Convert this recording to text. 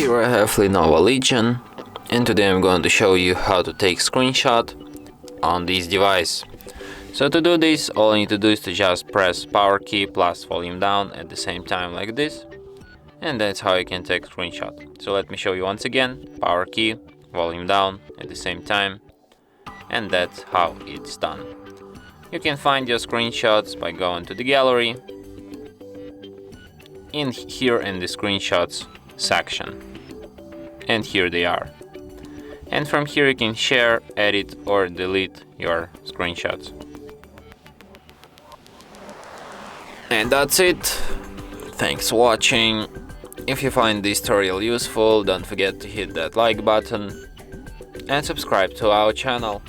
Here I have Lenovo Legion, and today I'm going to show you how to take screenshot on this device. So to do this, all I need to do is to just press power key plus volume down at the same time like this, and that's how you can take screenshot. So let me show you once again, power key, volume down at the same time, and that's how it's done. You can find your screenshots by going to the gallery, in here in the screenshots section, and here they are. And from here you can share, edit or delete your screenshots. And that's it. Thanks for watching. If you find this tutorial useful, don't forget to hit that like button and subscribe to our channel.